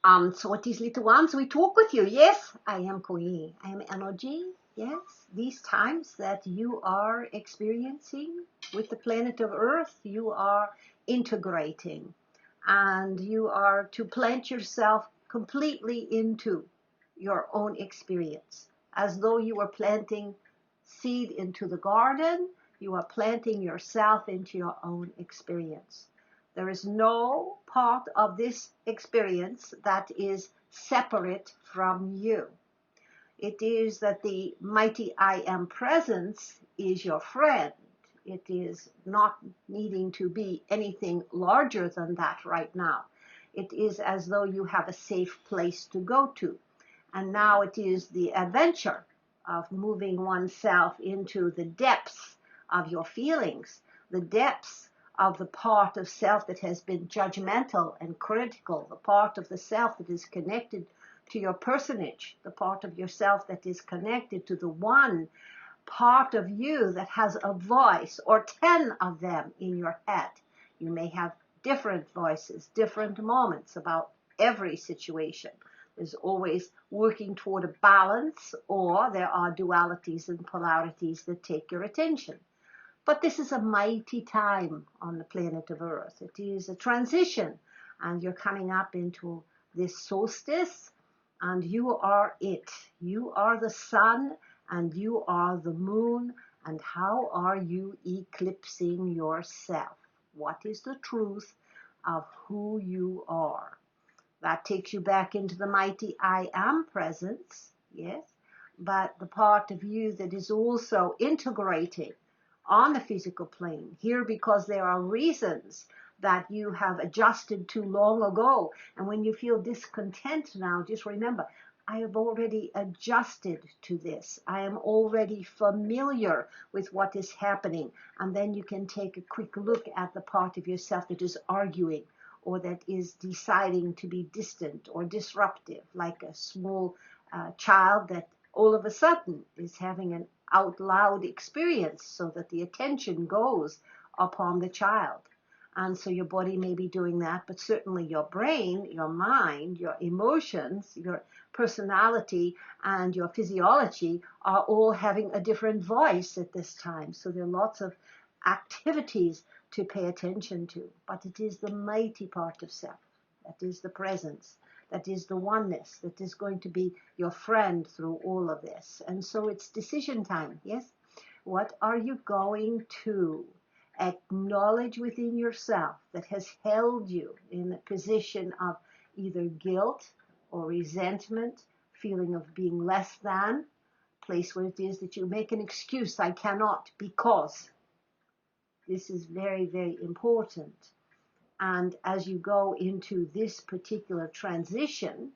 Sweeties, little ones, we talk with you. Yes, I am Kwan Yin. I am energy. Yes, these times that you are experiencing with the planet of Earth, you are integrating and you are to plant yourself completely into your own experience. As though you were planting seed into the garden, you are planting yourself into your own experience. There is no part of this experience that is separate from you. It is that the mighty I am presence is your friend. It is not needing to be anything larger than that right now. It is as though you have a safe place to go to. And now it is the adventure of moving oneself into the depths of your feelings, the depths of the part of self that has been judgmental and critical, the part of the self that is connected to your personage, the part of yourself that is connected to the one part of you that has a voice, or 10 of them in your head. You may have different voices, different moments about every situation. There's always working toward a balance, or there are dualities and polarities that take your attention. But this is a mighty time on the planet of Earth. It is a transition, and you're coming up into this solstice, and you are it. You are the sun, and you are the moon, and how are you eclipsing yourself? What is the truth of who you are? That takes you back into the mighty I am presence, yes, but the part of you that is also integrating on the physical plane here, because there are reasons that you have adjusted too long ago. And when you feel discontent now, just remember, I have already adjusted to this. I am already familiar with what is happening. And then you can take a quick look at the part of yourself that is arguing, or that is deciding to be distant or disruptive, like a small child that all of a sudden is having an out loud experience, so that the attention goes upon the child. And so your body may be doing that, but certainly your brain, your mind, your emotions, your personality, and your physiology are all having a different voice at this time. So there are lots of activities to pay attention to. But it is the mighty part of self, that is the presence, that is the oneness, that is going to be your friend through all of this. And so it's decision time, yes? What are you going to acknowledge within yourself that has held you in a position of either guilt or resentment, feeling of being less than, place where it is that you make an excuse, I cannot because. This is very, very important. And as you go into this particular transition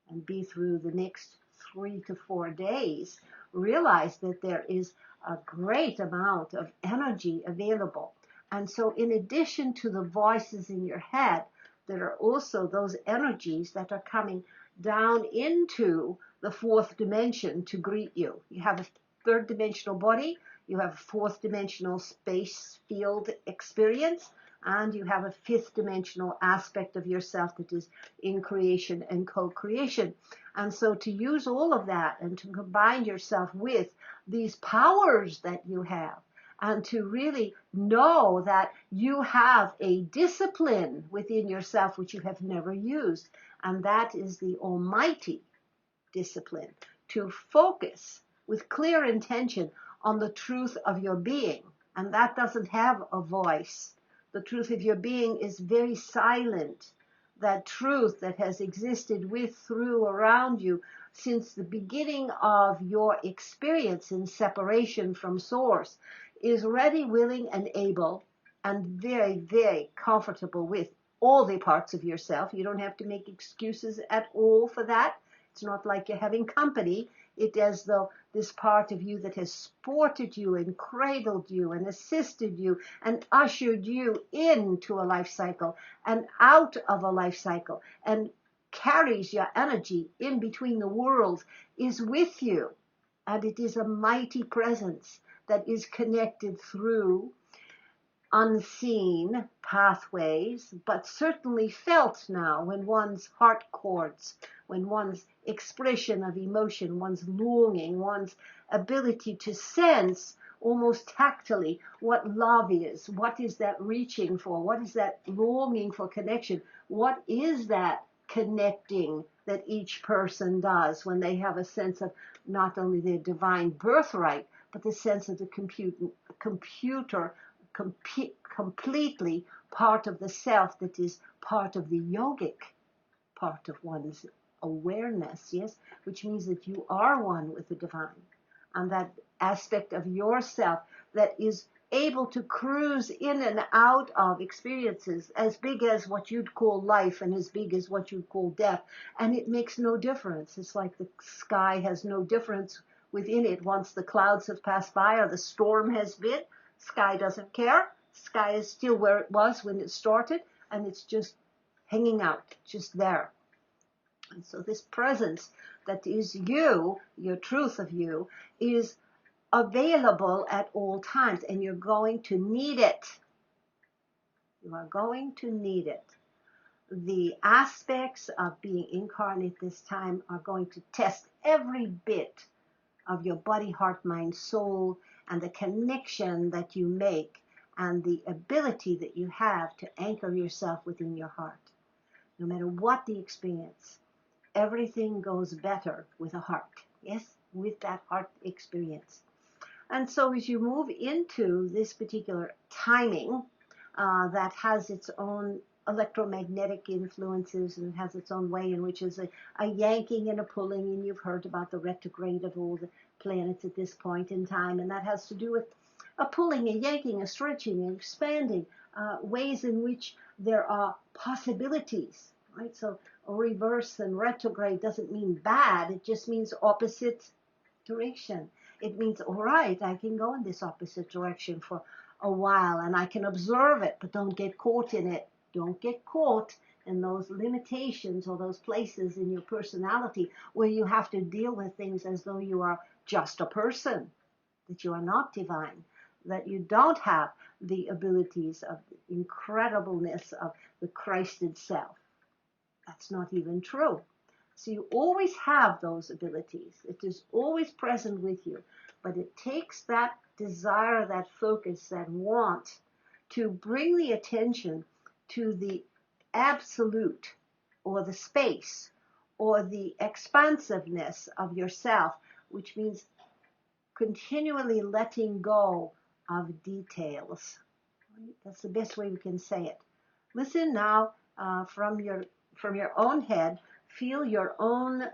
and be through the next 3 to 4 days, realize that there is a great amount of energy available. And so in addition to the voices in your head, there are also those energies that are coming down into the fourth dimension to greet you. You have a third dimensional body, you have a fourth dimensional space field experience, and you have a fifth dimensional aspect of yourself that is in creation and co-creation. And so to use all of that and to combine yourself with these powers that you have, and to really know that you have a discipline within yourself which you have never used, and that is the almighty discipline, to focus with clear intention on the truth of your being. And that doesn't have a voice. The truth of your being is very silent. That truth that has existed with, through, around you since the beginning of your experience in separation from source is ready, willing, and able, and very, very comfortable with all the parts of yourself. You don't have to make excuses at all for that. It's not like you're having company. It is as though this part of you that has supported you and cradled you and assisted you and ushered you into a life cycle and out of a life cycle and carries your energy in between the worlds is with you. And it is a mighty presence that is connected through unseen pathways, but certainly felt now when one's heart chords, when one's expression of emotion, one's longing, one's ability to sense almost tactily what love is, what is that reaching for, what is that longing for connection, what is that connecting that each person does when they have a sense of not only their divine birthright, but the sense of the completely part of the self that is part of the yogic part of one's awareness, yes, which means that you are one with the divine, and that aspect of yourself that is able to cruise in and out of experiences as big as what you'd call life and as big as what you'd call death, and it makes no difference. It's like the sky has no difference within it once the clouds have passed by or the storm has been. Sky doesn't care. Sky is still where it was when it started, and it's just hanging out, just there. And so this presence that is you, your truth of you, is available at all times, and you're going to need it. You are going to need it. The aspects of being incarnate this time are going to test every bit of your body, heart, mind, soul, and the connection that you make and the ability that you have to anchor yourself within your heart. No matter what the experience, everything goes better with a heart. Yes, with that heart experience. And so as you move into this particular timing that has its own electromagnetic influences and has its own way in which is a yanking and a pulling, and you've heard about the retrograde of all the planets at this point in time, and that has to do with a pulling, a yanking, a stretching, and expanding, ways in which there are possibilities, right? So reverse and retrograde doesn't mean bad, it just means opposite direction. It means, all right, I can go in this opposite direction for a while and I can observe it, but don't get caught in it. Don't get caught in those limitations or those places in your personality where you have to deal with things as though you are just a person, that you are not divine, that you don't have the abilities of the incredibleness of the Christed self. That's not even true. So you always have those abilities. It is always present with you. But it takes that desire, that focus, that want to bring the attention to the absolute or the space or the expansiveness of yourself, which means continually letting go of details. That's the best way we can say it. Listen now from your own head. Feel your own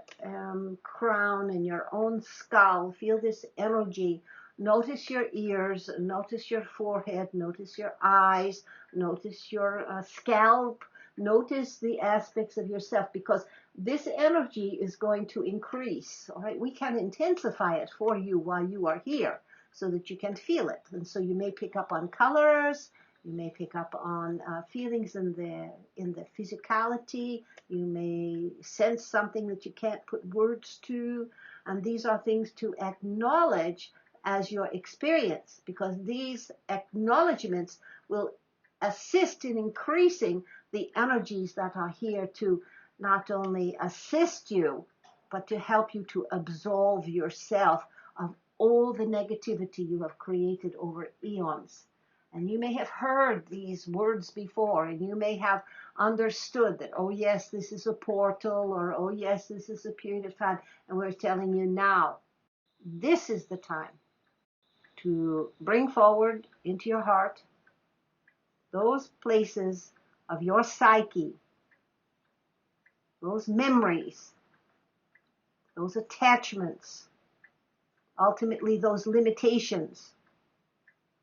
crown and your own skull. Feel this energy. Notice your ears. Notice your forehead. Notice your eyes. Notice your scalp. Notice the aspects of yourself, because this energy is going to increase. All right, we can intensify it for you while you are here, so that you can feel it. And so you may pick up on colors. You may pick up on feelings in the physicality. You may sense something that you can't put words to. And these are things to acknowledge as your experience, because these acknowledgments will assist in increasing the energies that are here to not only assist you, but to help you to absolve yourself of all the negativity you have created over eons. And you may have heard these words before, and you may have understood that, oh yes, this is a portal, or oh yes, this is a period of time. And we're telling you now, this is the time to bring forward into your heart those places of your psyche, those memories, those attachments, ultimately those limitations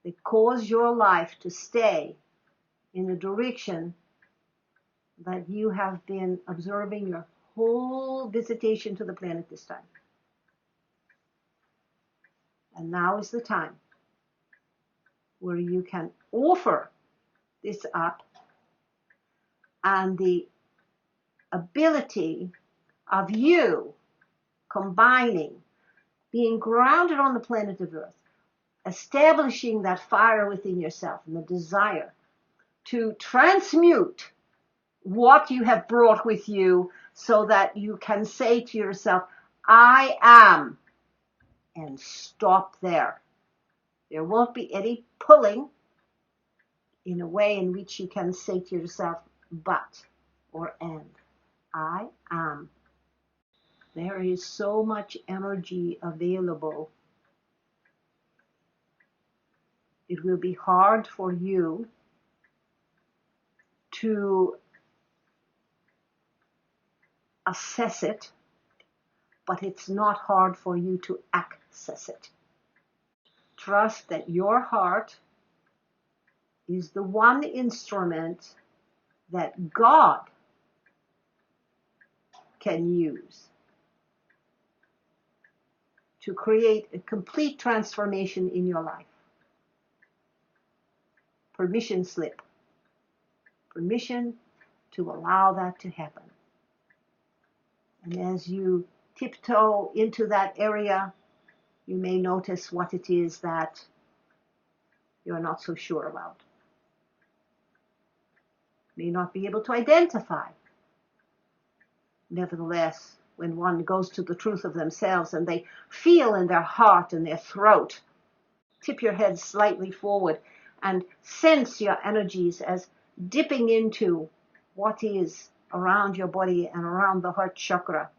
that cause your life to stay in the direction that you have been observing your whole visitation to the planet this time. And now is the time where you can offer this up, and the ability of you combining being grounded on the planet of Earth, establishing that fire within yourself and the desire to transmute what you have brought with you so that you can say to yourself, I am, and stop there. There won't be any pulling in a way in which you can say to yourself, but or and. I am. There is so much energy available. It will be hard for you to assess it, but it's not hard for you to access it. Trust that your heart is the one instrument that God can use to create a complete transformation in your life. Permission slip. Permission to allow that to happen. And as you tiptoe into that area, you may notice what it is that you're not so sure about. May not be able to identify. Nevertheless, when one goes to the truth of themselves and they feel in their heart and their throat, tip your head slightly forward and sense your energies as dipping into what is around your body and around the heart chakra.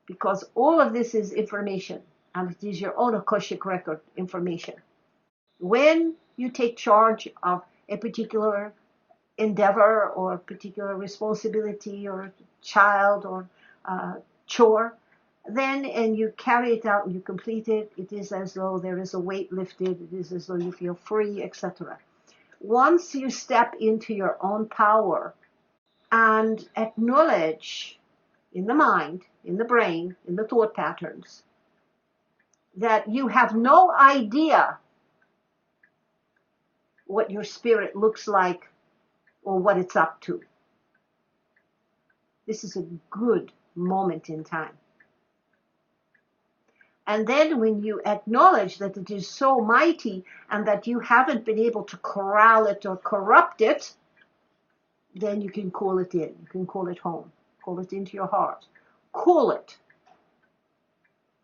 Because all of this is information, and it is your own Akashic record information. When you take charge of a particular endeavor or a particular responsibility or child or chore, then and you carry it out and you complete it, it is as though there is a weight lifted, it is as though you feel free, etc. Once you step into your own power and acknowledge in the mind, in the brain, in the thought patterns, that you have no idea what your spirit looks like or what it's up to. This is a good moment in time. And then when you acknowledge that it is so mighty and that you haven't been able to corral it or corrupt it, then you can call it in. You can call it home. Call it into your heart. Call it.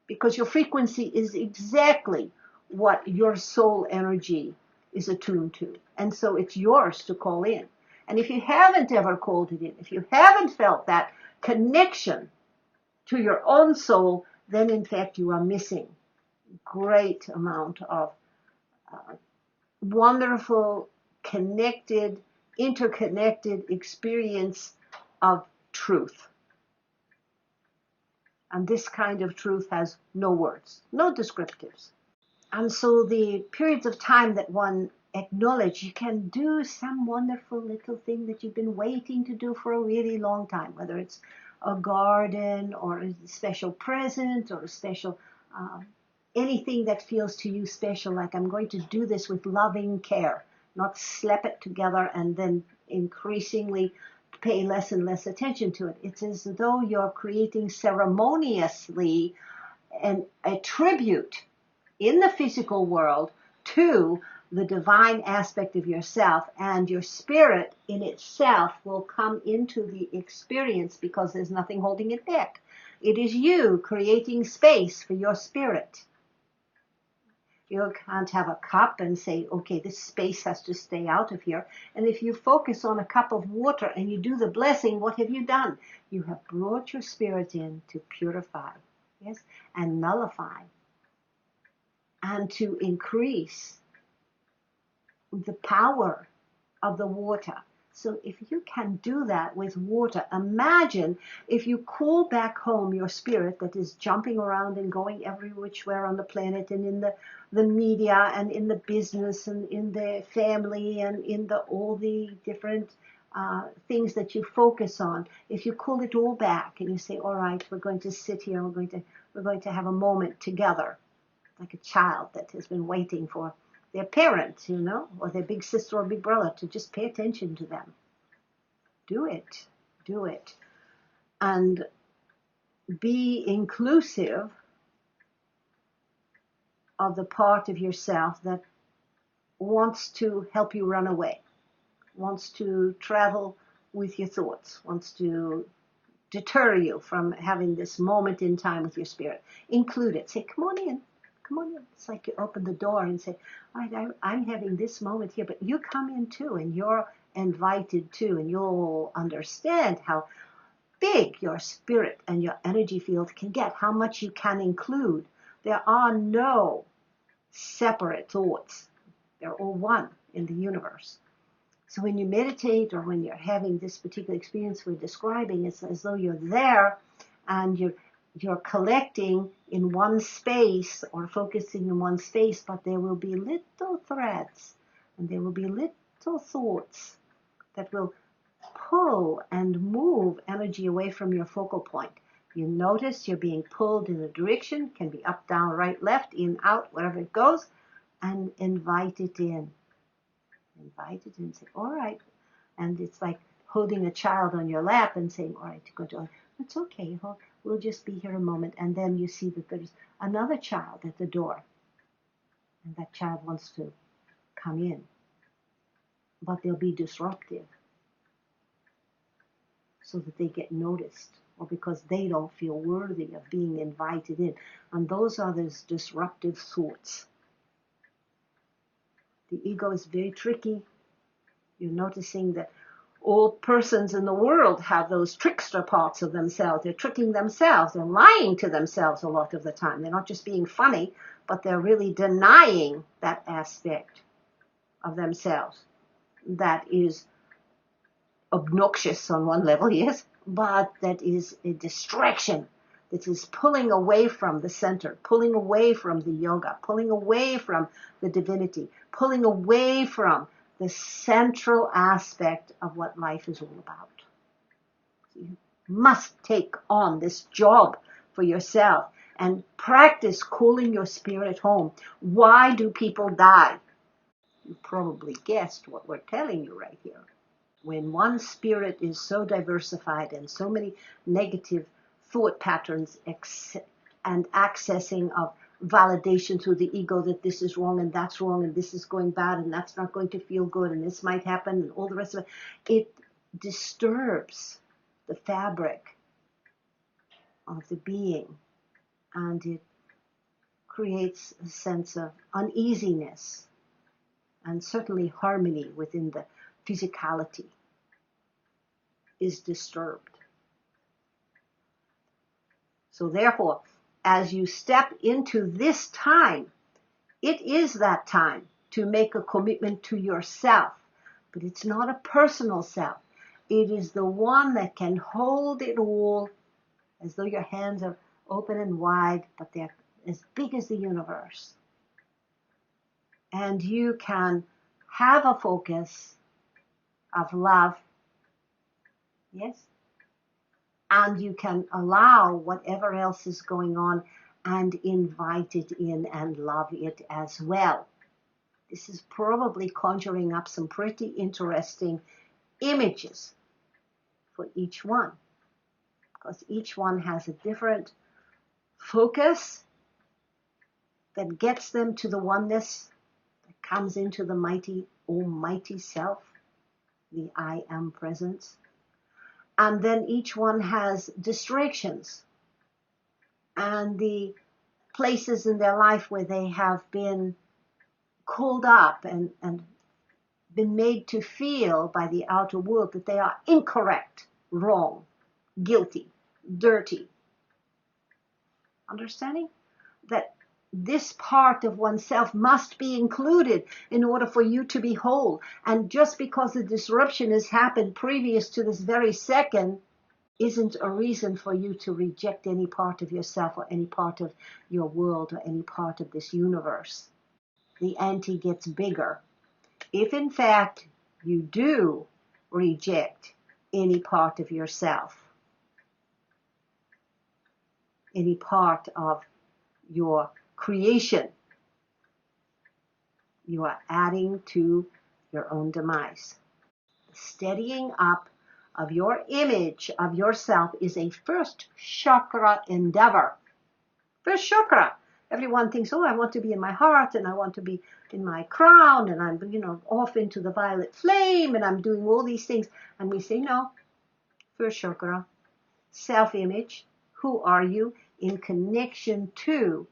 Because your frequency is exactly what your soul energy is attuned to. And so it's yours to call in. And if you haven't ever called it in, if you haven't felt that connection to your own soul, then in fact you are missing a great amount of wonderful, connected, interconnected experience of truth. And this kind of truth has no words, no descriptives. And so the periods of time that one acknowledge, you can do some wonderful little thing that you've been waiting to do for a really long time, whether it's a garden or a special present or a special anything that feels to you special, like I'm going to do this with loving care, not slap it together and then increasingly pay less and less attention to it. It's as though you're creating ceremoniously a tribute in the physical world to the divine aspect of yourself, and your spirit in itself will come into the experience because there's nothing holding it back. It is you creating space for your spirit. You can't have a cup and say, okay, this space has to stay out of here. And if you focus on a cup of water and you do the blessing, what have you done? You have brought your spirit in to purify, yes, and nullify, and to increase the power of the water. So if you can do that with water, imagine if you call back home your spirit that is jumping around and going every which way on the planet and in the media and in the business and in the family and in all the different things that you focus on. If you call it all back and you say, all right, we're going to sit here, we're going to have a moment together, like a child that has been waiting for their parents, or their big sister or big brother to just pay attention to them. Do it. Do it. And be inclusive of the part of yourself that wants to help you run away, wants to travel with your thoughts, wants to deter you from having this moment in time with your spirit. Include it. Say, come on in. Come on in. It's like you open the door and say, all right, I'm having this moment here, but you come in too, and you're invited too, and you'll understand how big your spirit and your energy field can get, how much you can include. There are no separate thoughts. They're all one in the universe. So when you meditate or when you're having this particular experience we're describing, it's as though you're there and you're collecting in one space or focusing in one space, but there will be little threads and there will be little thoughts that will pull and move energy away from your focal point. You notice you're being pulled in a direction, can be up, down, right, left, in, out, wherever it goes, and invite it in. Invite it in and say, all right. And it's like holding a child on your lap and saying, all right, go to, it's okay, we'll just be here a moment. And then you see that there's another child at the door. And that child wants to come in. But they'll be disruptive so that they get noticed, or because they don't feel worthy of being invited in. And those are those disruptive thoughts. The ego is very tricky. You're noticing that all persons in the world have those trickster parts of themselves. They're tricking themselves and lying to themselves a lot of the time. They're not just being funny, but they're really denying that aspect of themselves that is obnoxious on one level, yes, but that is a distraction, that is pulling away from the center, pulling away from the yoga, pulling away from the divinity, pulling away from the central aspect of what life is all about. You must take on this job for yourself and practice calling your spirit home. Why do people die? You probably guessed what we're telling you right here. When one spirit is so diversified and so many negative thought patterns and accessing of validation through the ego that this is wrong and that's wrong and this is going bad and that's not going to feel good and this might happen and all the rest of it, it disturbs the fabric of the being, and it creates a sense of uneasiness and certainly harmony within the physicality is disturbed. So therefore, as you step into this time, it is that time to make a commitment to yourself. But it's not a personal self. It is the one that can hold it all as though your hands are open and wide, but they're as big as the universe. And you can have a focus of love, yes? And you can allow whatever else is going on and invite it in and love it as well. This is probably conjuring up some pretty interesting images for each one, because each one has a different focus that gets them to the oneness that comes into the mighty, almighty self, the I am presence. And then each one has distractions and the places in their life where they have been called up and been made to feel by the outer world that they are incorrect, wrong, guilty, dirty. Understanding that this part of oneself must be included in order for you to be whole. And just because the disruption has happened previous to this very second isn't a reason for you to reject any part of yourself or any part of your world or any part of this universe. The ante gets bigger. If in fact you do reject any part of yourself, any part of your creation, you are adding to your own demise. The steadying up of your image of yourself is a first chakra endeavor. First chakra. everyone thinks, oh, I want to be in my heart, and I want to be in my crown, and I'm, off into the violet flame, and I'm doing all these things. And we say, no, first chakra, self-image. Who are you in connection to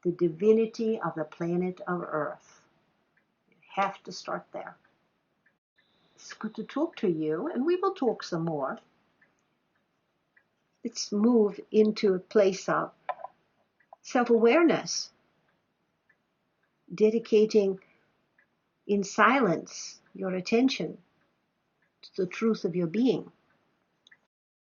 the divinity of the planet of Earth? You have to start there. It's good to talk to you, and we will talk some more. Let's move into a place of self-awareness, dedicating in silence your attention to the truth of your being.